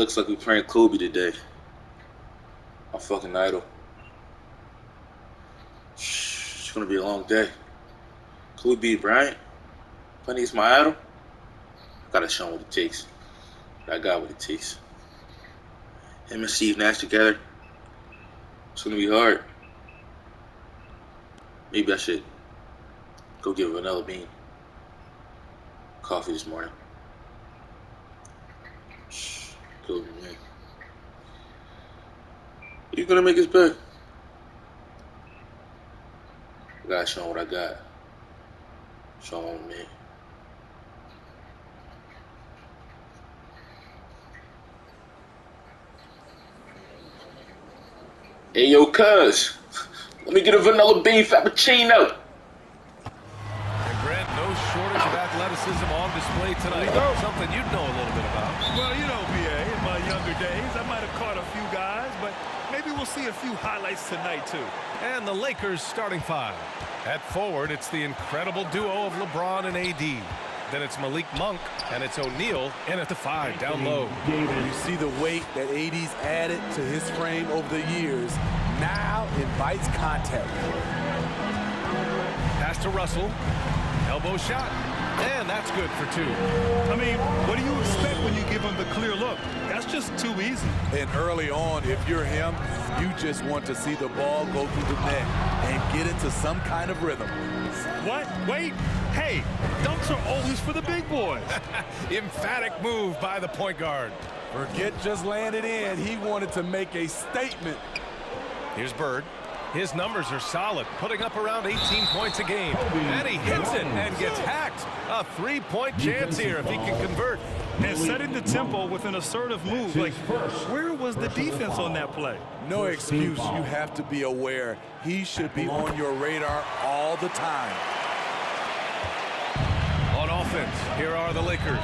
looks like we're playing Kobe today. My fucking idol. It's gonna be a long day. Kobe beat Bryant. Plenty is my idol. I gotta show him what it takes. I got what it takes. Him and Steve Nash together. It's gonna be hard. Maybe I should go get Vanilla Bean coffee this morning. Kobe, man. You gonna make his bed? I gotta show him what I got. Show him, man. Hey, yo, cuz. Let me get a Vanilla Bean Frappuccino. And Grant, no shortage of athleticism on display tonight. Something you'd know a little bit about. Well, you know, BA, in my younger days, I might have caught a few guys, but maybe we'll see a few highlights tonight, too. And the Lakers starting five. At forward, it's the incredible duo of LeBron and AD. Then it's Malik Monk, and it's O'Neal in at the 5, down low. You see the weight that AD's added to his frame over the years. Now invites contact. Pass to Russell. Elbow shot. And that's good for 2. I mean, what do you expect when you give him the clear look? That's just too easy. And early on, if you're him, you just want to see the ball go through the net and get into some kind of rhythm. What? Wait. Hey, dunks are always for the big boys. Emphatic move by the point guard. Forget just laying it in. He wanted to make a statement. Here's Bird. His numbers are solid, putting up around 18 points a game. And he hits it and gets hacked. A 3-point chance here if he can convert. And setting the tempo with an assertive move. Like, where was the defense on that play? No excuse. You have to be aware. He should be on your radar all the time. On offense, here are the Lakers.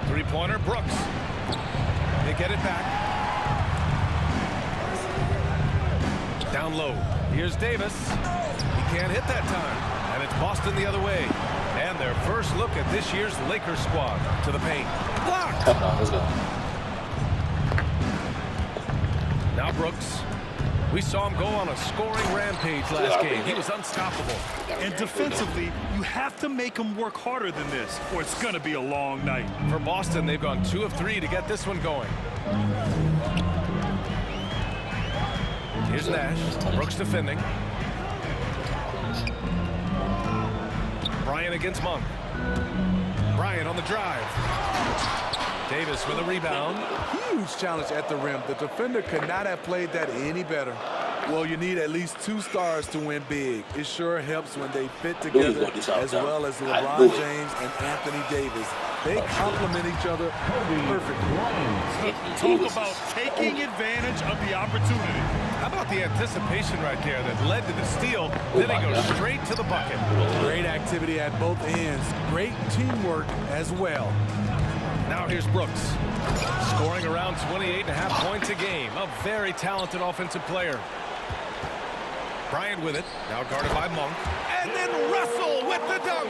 Three-pointer, Brooks. They get it back. Down low. Here's Davis. He can't hit that time. And it's Boston the other way. And their first look at this year's Lakers squad. To the paint. Blocked! Let's go. Now Brooks. We saw him go on a scoring rampage last game. He was unstoppable. And defensively, you have to make him work harder than this, or it's going to be a long night. For Boston, they've gone 2 of 3 to get this one going. Here's Nash. Brooks defending. Bryant against Monk. Bryant on the drive. Davis with a rebound. Huge challenge at the rim. The defender could not have played that any better. Well, you need at least 2 stars to win big. It sure helps when they fit together, as well as LeBron James and Anthony Davis. They complement each other perfectly. Talk about taking advantage of the opportunity. How about the anticipation right there that led to the steal? Then he goes straight to the bucket. Great activity at both ends. Great teamwork as well. Now here's Brooks. Scoring around 28.5 points a game. A very talented offensive player. Bryant with it. Now guarded by Monk. And then Russell with the dunk.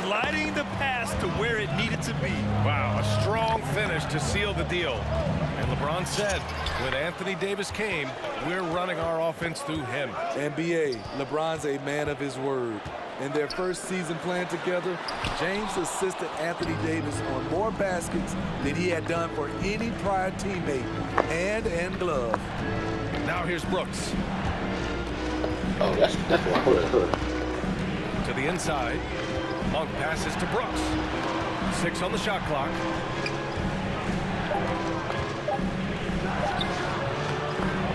Gliding the pass to where it needed to be. Wow, a strong finish to seal the deal. And LeBron said, when Anthony Davis came, we're running our offense through him. NBA, LeBron's a man of his word. In their first season playing together, James assisted Anthony Davis on more baskets than he had done for any prior teammate, hand and glove. Now here's Brooks. Oh, that's what I heard. To the inside. Monk passes to Brooks. 6 on the shot clock.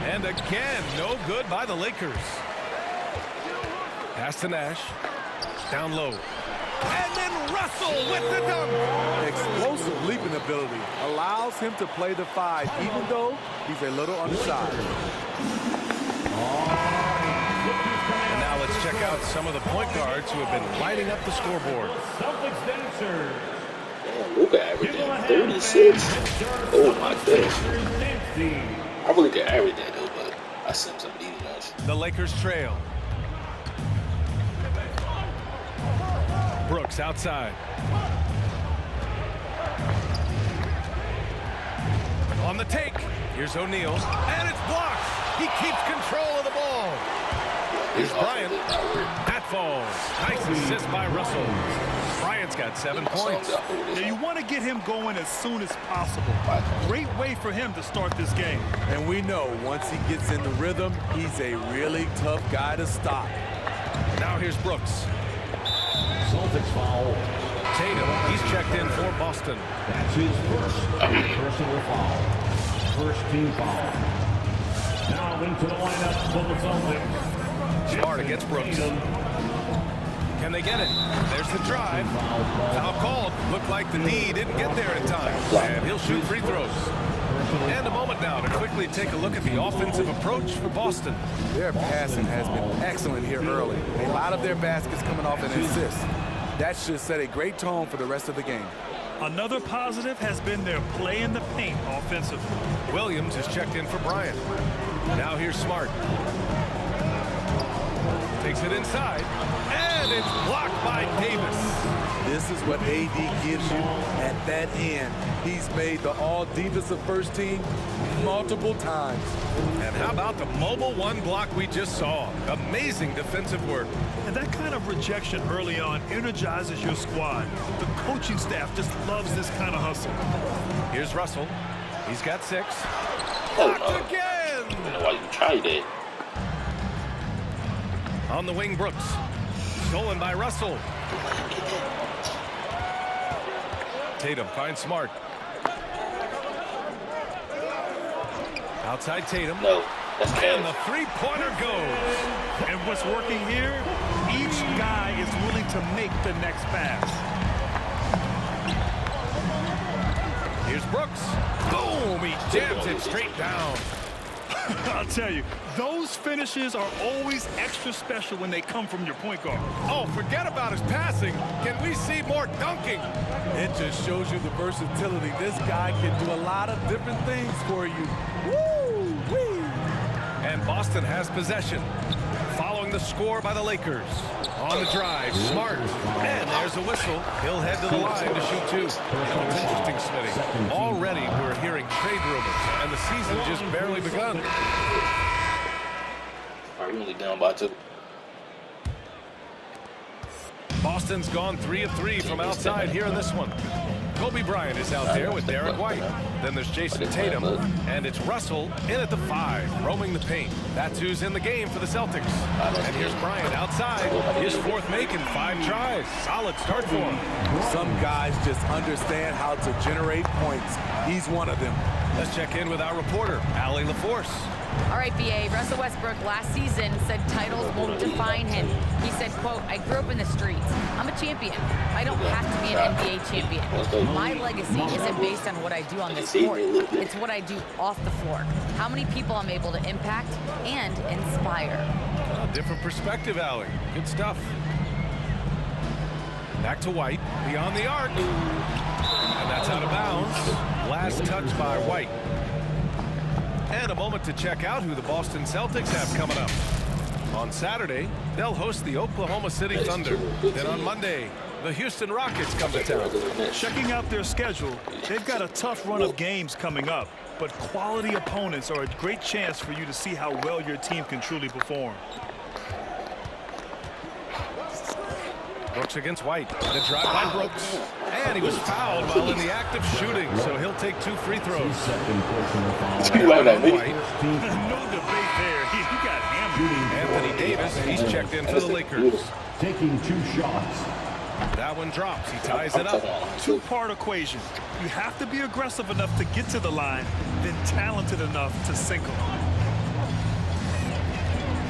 And again, no good by the Lakers. Pass to Nash. Down low. And then Russell with the dunk. Explosive leaping ability allows him to play the 5, even though he's a little undersized. And now let's check out some of the point guards who have been lighting up the scoreboard. Damn, Luka averaging 36. Oh my goodness. I really could average that though, but I sent some of these guys. The Lakers trail. Brooks outside. On the take, here's O'Neal, and it's blocked. He keeps control of the ball. Here's Bryant. That falls. Nice assist by Russell. Bryant's got 7 points. Now you want to get him going as soon as possible. Great way for him to start this game. And we know once he gets in the rhythm, he's a really tough guy to stop. Now here's Brooks. Celtics foul. Tatum, he's checked in for Boston. That's his first personal foul. First team foul. Now into the lineup for the Celtics. Smart against Brooks. Can they get it? There's the drive. Foul called. Looked like the D didn't get there in time. And he'll shoot free throws. And a moment now to quickly take a look at the offensive approach for Boston. Their passing has been excellent here early. A lot of their baskets coming off an assist. That should set a great tone for the rest of the game. Another positive has been their play in the paint offensively. Williams has checked in for Bryant. Now here's Smart. Takes it inside, and it's blocked by Davis. This is what AD gives you at that end. He's made the all-defensive first team multiple times. And how about the mobile one block we just saw? Amazing defensive work. And that kind of rejection early on energizes your squad. The coaching staff just loves this kind of hustle. Here's Russell. He's got 6. Blocked again! I don't know why you tried it. On the wing, Brooks. Stolen by Russell. Tatum finds Smart. Outside Tatum. No, that's And bad. the three-pointer goes. And what's working here, each guy is willing to make the next pass. Here's Brooks. Boom! He jams it straight down. I'll tell you, those finishes are always extra special when they come from your point guard. Oh, forget about his passing. Can we see more dunking? It just shows you the versatility. This guy can do a lot of different things for you. Woo-wee! And Boston has possession. Following the score by the Lakers. On the drive, Smart. And there's a whistle. He'll head to the line to shoot 2. It's interesting, Smitty. Already we're hearing trade rumors, and the season just barely begun. Are we only down by 2? Boston's gone 3 of 3 from outside here in this one. Kobe Bryant is out there with Derek White. Then there's Jason Tatum, and it's Russell in at the 5, roaming the paint. That's who's in the game for the Celtics. And here's Bryant outside, his 4th make in 5 tries. Solid start for him. Some guys just understand how to generate points. He's one of them. Let's check in with our reporter, Allie LaForce. All right, BA, Russell Westbrook last season said titles won't define him. He said, quote, I grew up in the streets. I'm a champion. I don't have to be an NBA champion. My legacy isn't based on what I do on this court. It's what I do off the floor. How many people I'm able to impact and inspire. A different perspective, Allie. Good stuff. Back to White, beyond the arc. And that's out of bounds. Last touch by White. And a moment to check out who the Boston Celtics have coming up. On Saturday, they'll host the Oklahoma City Thunder. Then on Monday, the Houston Rockets come to town. Checking out their schedule, they've got a tough run of games coming up, but quality opponents are a great chance for you to see how well your team can truly perform. Brooks against White. The drive by Brooks. And he was fouled while in the act of shooting, so he'll take 2 free throws. Second personal foul. White. No debate there. He got hammered. Anthony Davis, he's checked in for the Lakers. Taking 2 shots. That one drops. He ties it up. 2-part equation. You have to be aggressive enough to get to the line, then talented enough to sink them.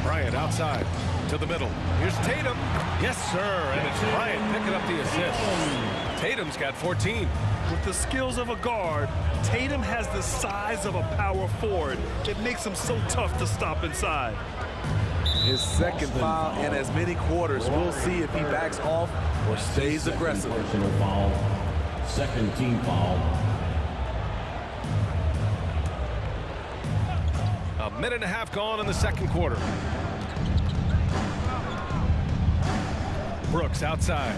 Bryant outside to the middle. Here's Tatum. Yes, sir. And it's Bryant picking up the assist. Tatum's got 14. With the skills of a guard, Tatum has the size of a power forward. It makes him so tough to stop inside. His second foul in as many quarters. We'll see if he backs off or stays aggressive. Personal foul. Second team foul. A minute and a half gone in the second quarter. Brooks outside.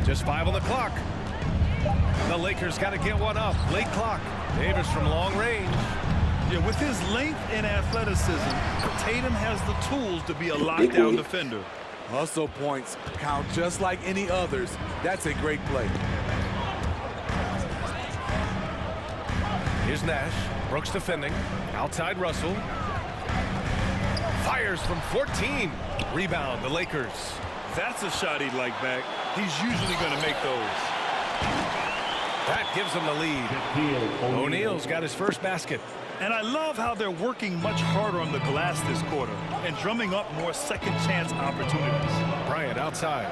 Just 5 on the clock. The Lakers got to get one up. Late clock. Davis from long range. Yeah, with his length and athleticism, Tatum has the tools to be a lockdown defender. Hustle points count just like any others. That's a great play. Here's Nash. Brooks defending. Outside Russell. Fires from 14. Rebound, the Lakers. That's a shot he'd like back. He's usually going to make those. That gives them the lead. O'Neal's got his first basket. And I love how they're working much harder on the glass this quarter and drumming up more second chance opportunities. Bryant outside.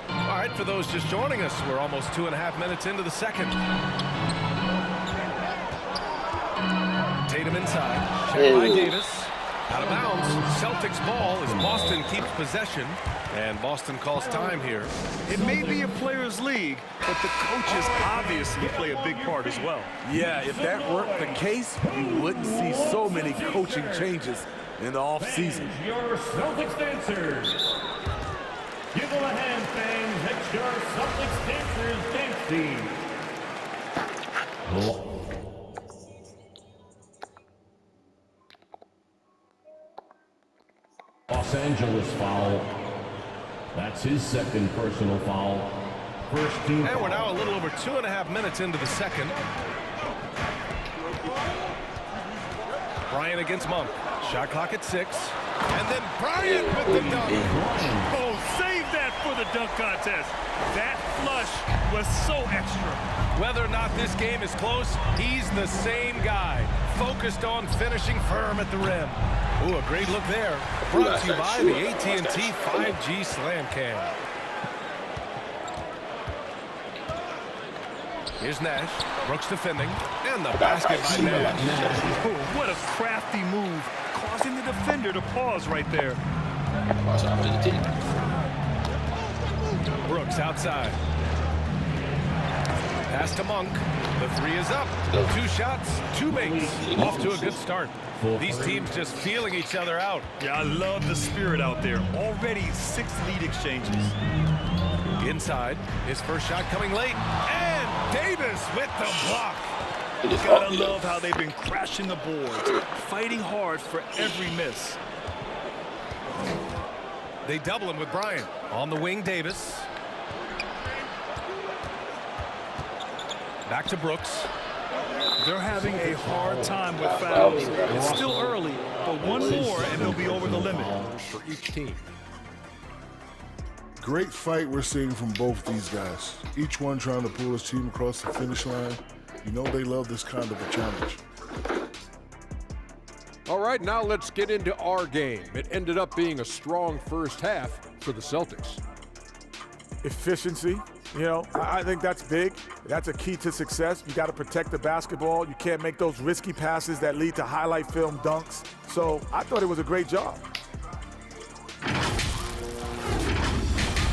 All right, for those just joining us, we're almost 2.5 minutes into the second. Tatum inside. Checked by Davis. Out of bounds. Celtics ball as Boston keeps possession. And Boston calls time here. It may be a players' league, but the coaches obviously play a big part as well. Yeah, if that weren't the case, you wouldn't see so many coaching changes in the offseason. Your Celtics dancers. Give them a hand, fans. It's your Celtics dancers dance team. Los Angeles foul. That's his second personal foul. First team. And we're now a little over 2.5 minutes into the second. Bryant against Monk. Shot clock at 6. And then Bryant with the dunk. Oh, save that for the dunk contest. That flush was so extra. Whether or not this game is close, he's the same guy. Focused on finishing firm at the rim. Ooh, a great look there. Brought to you by the AT&T 5G Slam Cam. Here's Nash. Brooks defending. And the basket by Nash. Oh, what a crafty move, causing the defender to pause right there. Brooks outside. Pass to Monk. The 3 is up. 2 shots, 2 makes. Off to a good start. These teams just feeling each other out. Yeah, I love the spirit out there. Already 6 lead exchanges. Inside. His first shot coming late. And Davis with the block. Gotta love how they've been crashing the boards, fighting hard for every miss. They double him with Bryant. On the wing, Davis. Back to Brooks. They're having a hard time with fouls. It's still early, but one more and they'll be over the limit. For each team. Great fight we're seeing from both these guys. Each one trying to pull his team across the finish line. You know they love this kind of a challenge. All right, now let's get into our game. It ended up being a strong first half for the Celtics. Efficiency, you know, I think that's big. That's a key to success. You got to protect the basketball. You can't make those risky passes that lead to highlight film dunks. So I thought it was a great job.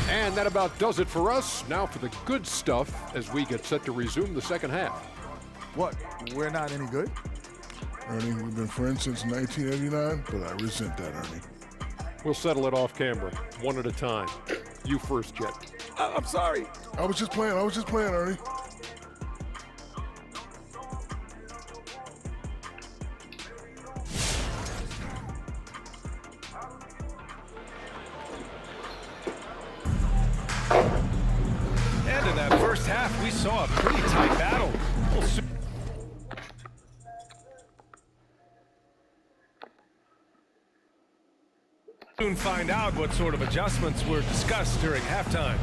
And that about does it for us. Now for the good stuff as we get set to resume the second half. What? We're not any good? Ernie, we've been friends since 1989, but I resent that, Ernie. We'll settle it off camera, one at a time. You first, Jet. I'm sorry. I was just playing, Ernie. And in that first half, we saw a pretty tight battle. We'll soon find out what sort of adjustments were discussed during halftime.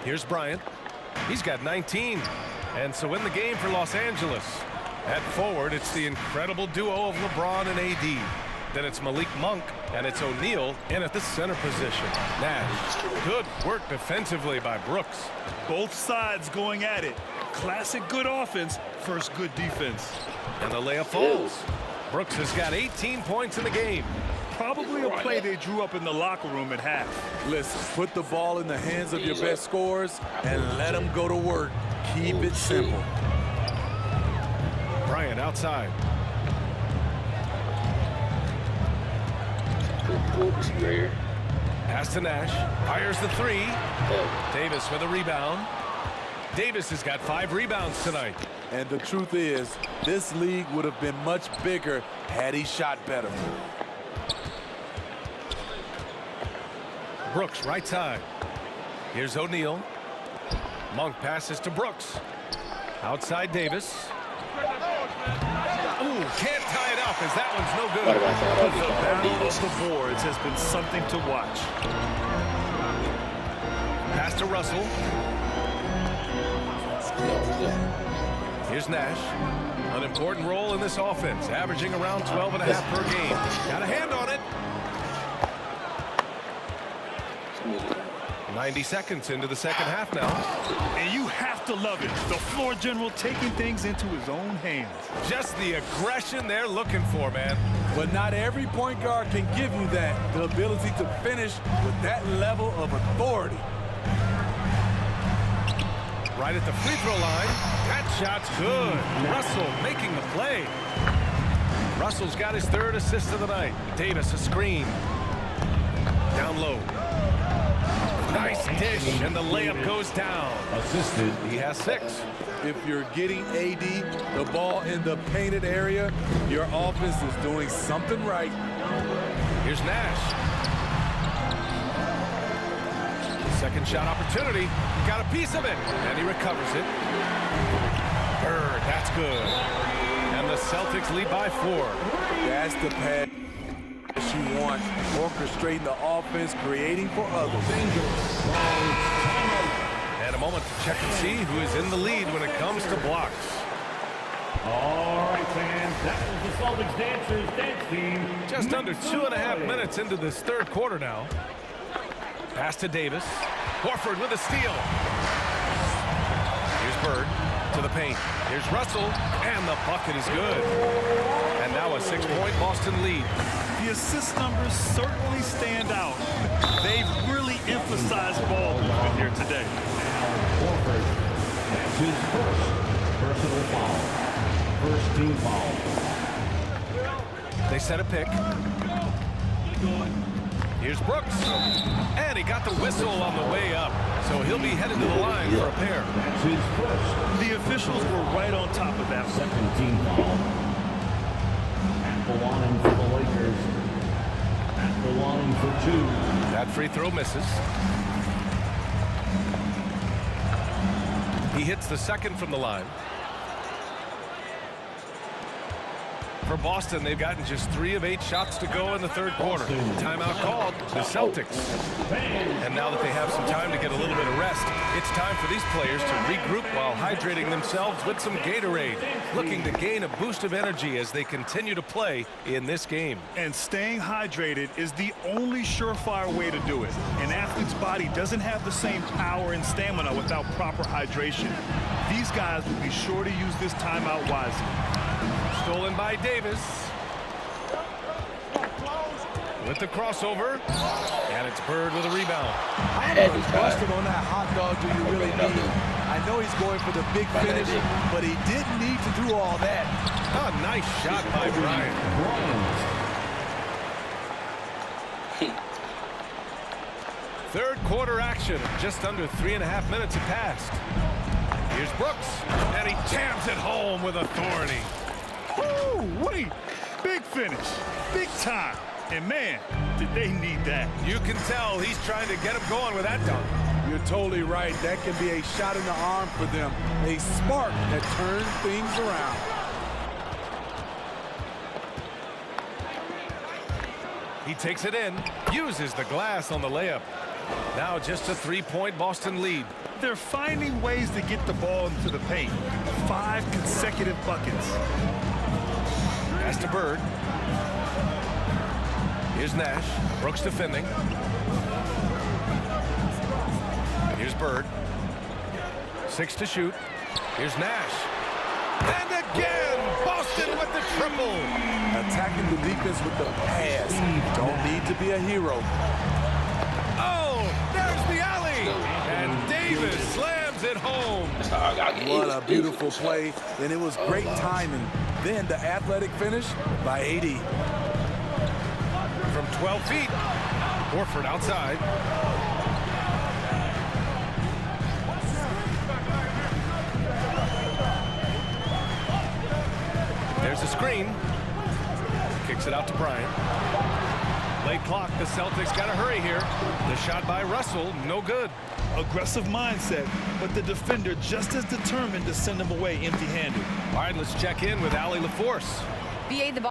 Here's Bryant. He's got 19. And so in the game for Los Angeles. At forward, it's the incredible duo of LeBron and AD. Then it's Malik Monk, and it's O'Neal in at the center position. Nash. Good work defensively by Brooks. Both sides going at it. Classic good offense, first good defense. And the layup falls. Brooks has got 18 points in the game. Probably a play they drew up in the locker room at half. Listen, put the ball in the hands of your best scorers and let them go to work. Keep it simple. Bryant outside. Pass to Nash. Fires the three. Davis with a rebound. Davis has got 5 rebounds tonight. And the truth is, this league would have been much bigger had he shot better. Brooks, right side. Here's O'Neal. Monk passes to Brooks. Outside Davis. Ooh, can't tie it up as that one's no good. The battle of the boards has been something to watch. Pass to Russell. Here's Nash. An important role in this offense, averaging around 12.5 per game. Got a hand on it. 90 seconds into the second half now. And you have to love it. The floor general taking things into his own hands. Just the aggression they're looking for, man. But not every point guard can give you that, the ability to finish with that level of authority. Right at the free throw line. That shot's good. Russell making the play. Russell's got his 3rd assist of the night. Davis a screen. Down low. Nice dish, and the layup goes down. Assisted. He has 6. If you're getting AD the ball in the painted area, your offense is doing something right. Here's Nash. Second shot opportunity. He got a piece of it, and he recovers it. Bird, that's good. And the Celtics lead by 4. That's the pass you want. Orchestrating the offense, creating for others. And a moment to check and see who is in the lead when it comes to blocks. All right, fans, that was the Celtics Dancers dance team. Just under 2.5 minutes into this 3rd quarter now. Pass to Davis. Horford with a steal. Here's Bird to the paint. Here's Russell, and the bucket is good. And now a 6-point Boston lead. The assist numbers certainly stand out. They've really emphasized ball movement here today. Horford, that's his first personal foul. First team foul. They set a pick. Here's Brooks. And he got the whistle on the way up. So he'll be headed to the line for a pair. That's his first. The officials were right on top of that. Second team foul. At the line for the Lakers. At the line for 2. That free throw misses. He hits the second from the line. For Boston, they've gotten just 3 of 8 shots to go in the 3rd quarter. Timeout called, the Celtics. And now that they have some time to get a little bit of rest, it's time for these players to regroup while hydrating themselves with some Gatorade, looking to gain a boost of energy as they continue to play in this game. And staying hydrated is the only surefire way to do it. An athlete's body doesn't have the same power and stamina without proper hydration. These guys will be sure to use this timeout wisely. Stolen by Davis. With the crossover. And it's Bird with a rebound. How much busted on that hot dog do you really need? I know he's going for the big finish, but he didn't need to do all that. Oh, nice shot by Bryant. Third quarter action. Just under 3.5 minutes have passed. Here's Brooks. And he jams it home with authority. Woo, wait, big finish, big time. And man, did they need that. You can tell he's trying to get him going with that dunk. You're totally right. That can be a shot in the arm for them. A spark that turns things around. He takes it in, uses the glass on the layup. Now just a 3-point Boston lead. They're finding ways to get the ball into the paint. 5 consecutive buckets. Pass to Bird. Here's Nash. Brooks defending. Here's Bird. 6 to shoot. Here's Nash. And again, Boston with the triple. Attacking the defense with the pass. Don't need to be a hero. Oh, there's the alley. And Davis slams it home. What a beautiful play. And it was great timing. Then the athletic finish by AD. From 12 feet. Horford outside. There's a screen. Kicks it out to Bryant. Late clock. The Celtics got to hurry here. The shot by Russell, no good. Aggressive mindset, but the defender just as determined to send him away empty-handed. All right, let's check in with Allie LaForce. BA, the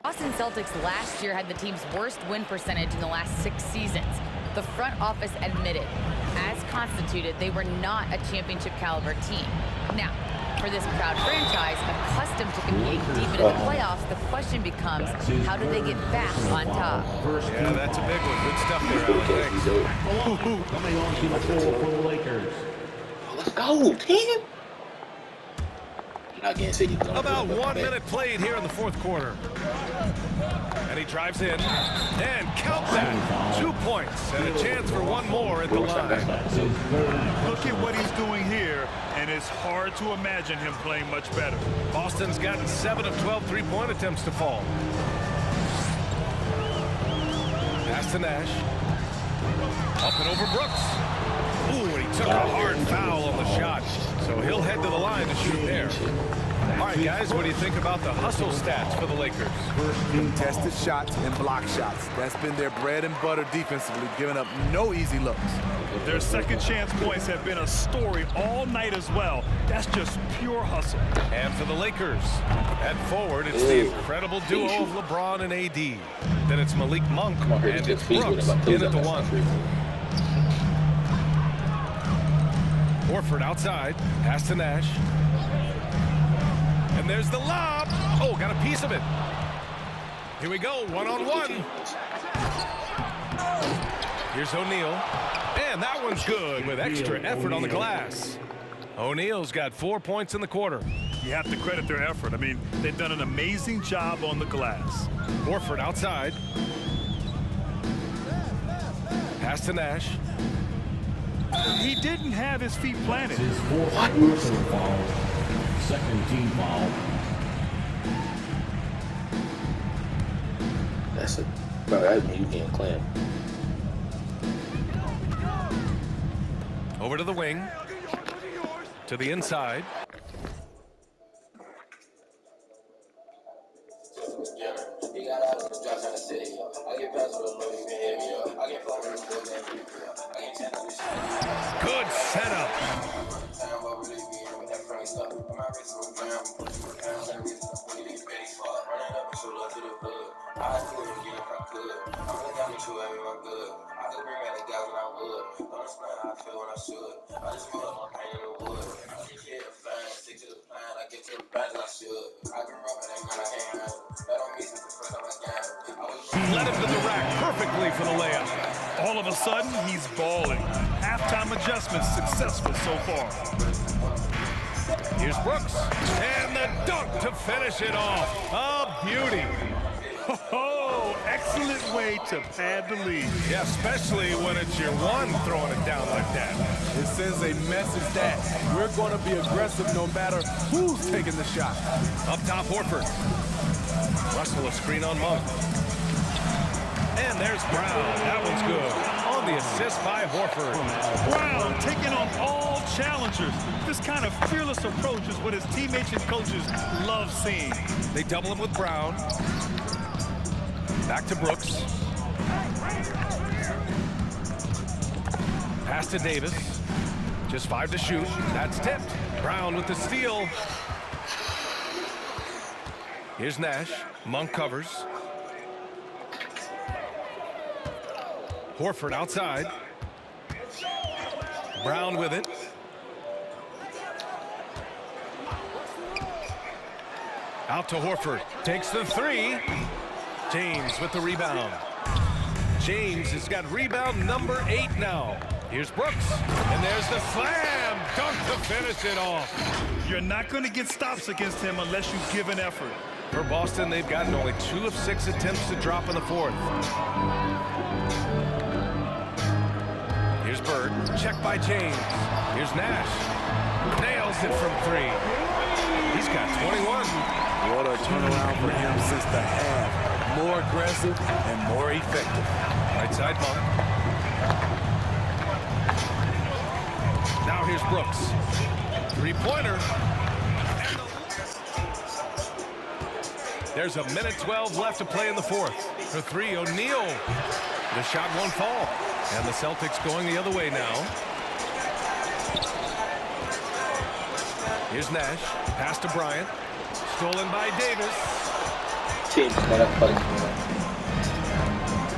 Boston Celtics last year had the team's worst win percentage in the last 6 seasons. The front office admitted, as constituted, they were not a championship caliber team. Now, for this proud franchise, accustomed to competing deep into the playoffs, the question becomes, how do they get back on top? Yeah, that's a big one. Good stuff there, Alan. Coming on to the floor for the Lakers. Let's go, team. About 1 minute played here in the fourth quarter. And he drives in. And count that. 2 points and a chance for one more at the line. Look at what he's doing here, and it's hard to imagine him playing much better. Boston's gotten 7 of 12 three-point attempts to fall. Pass to Nash. Up and over Brooks. Ooh, and he took a hard foul on the shot. So he'll head to the line to shoot there. All right, guys, what do you think about the hustle stats for the Lakers? Contested shots and block shots. That's been their bread and butter defensively, giving up no easy looks. Their second chance points have been a story all night as well. That's just pure hustle. And for the Lakers, at forward, it's the incredible duo of LeBron and AD. Then it's Malik Monk and it's Brooks in at the 1. Horford outside, pass to Nash. And there's the lob. Oh, got a piece of it. Here we go, one-on-one. Here's O'Neal. And that one's good with extra effort on the glass. O'Neal's got 4 points in the quarter. You have to credit their effort. I mean, they've done an amazing job on the glass. Horford outside. Pass to Nash. He didn't have his feet planted. His fourth personal foul. Second team foul. That's it. Bro, that means you can't clamp. Over to the wing. To the inside. Good setup. He led him to the rack perfectly for the layup. All of a sudden, he's balling. Halftime adjustments successful so far. Here's Brooks. And the dunk to finish it off. A beauty. Oh, excellent way to pad the lead. Yeah, especially when it's your one throwing it down like that. It sends a message that we're going to be aggressive no matter who's taking the shot. Up top, Horford. Russell a screen on Monk. And there's Brown. That one's good. On the assist by Horford. Brown taking on all challengers. This kind of fearless approach is what his teammates and coaches love seeing. They double him with Brown. Back to Brooks. Pass to Davis. Just 5 to shoot. That's tipped. Brown with the steal. Here's Nash. Monk covers. Horford outside. Brown with it. Out to Horford. Takes the 3. James with the rebound. James has got rebound number 8 now. Here's Brooks. And there's the slam. Dunk to finish it off. You're not going to get stops against him unless you give an effort. For Boston, they've gotten only 2 of 6 attempts to drop in the fourth. Here's Bird. Check by James. Here's Nash. Nails it from 3. He's got 21. What a turnaround for him since the half. more aggressive, and more effective. Right side bump. Now here's Brooks. Three-pointer. There's a minute 12 left to play in the fourth. For three, O'Neal. The shot won't fall. And the Celtics going the other way now. Here's Nash. Pass to Bryant. Stolen by Davis.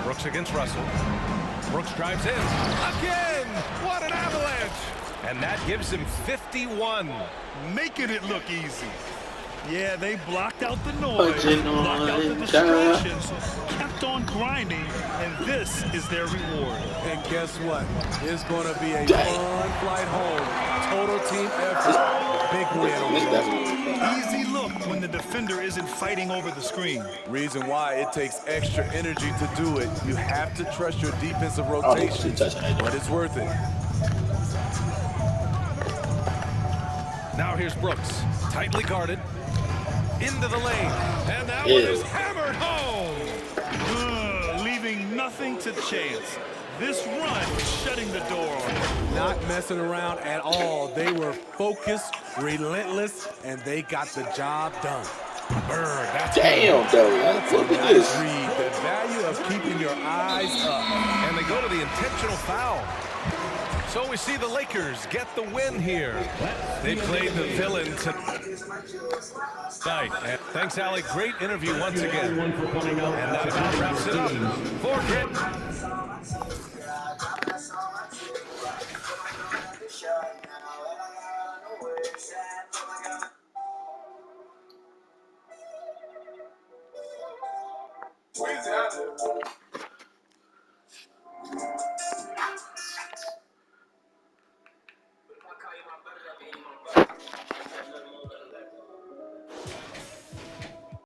Brooks against Russell. Brooks drives in. Again! What an avalanche! And that gives him 51. Making it look easy. Yeah, they blocked out the noise, blocked out the distractions, kept on grinding, and this is their reward. And guess what? It's going to be a fun flight home. Total team effort. Big win on the road. Easy look when the defender isn't fighting over the screen. Reason why it takes extra energy to do it. You have to trust your defensive rotations, but it's worth it. Now here's Brooks, tightly guarded. Into the lane, and that one is hammered home. Leaving nothing to chance. This run shutting the door on them. Not messing around at all. They were focused, relentless, and they got the job done. Bird, that's damn, though. Look at this. The value of keeping your eyes up. And they go to the intentional foul. So we see the Lakers get the win here. They played the villain tonight. And thanks, Allie. Great interview once again. And that about wraps it up for Grit.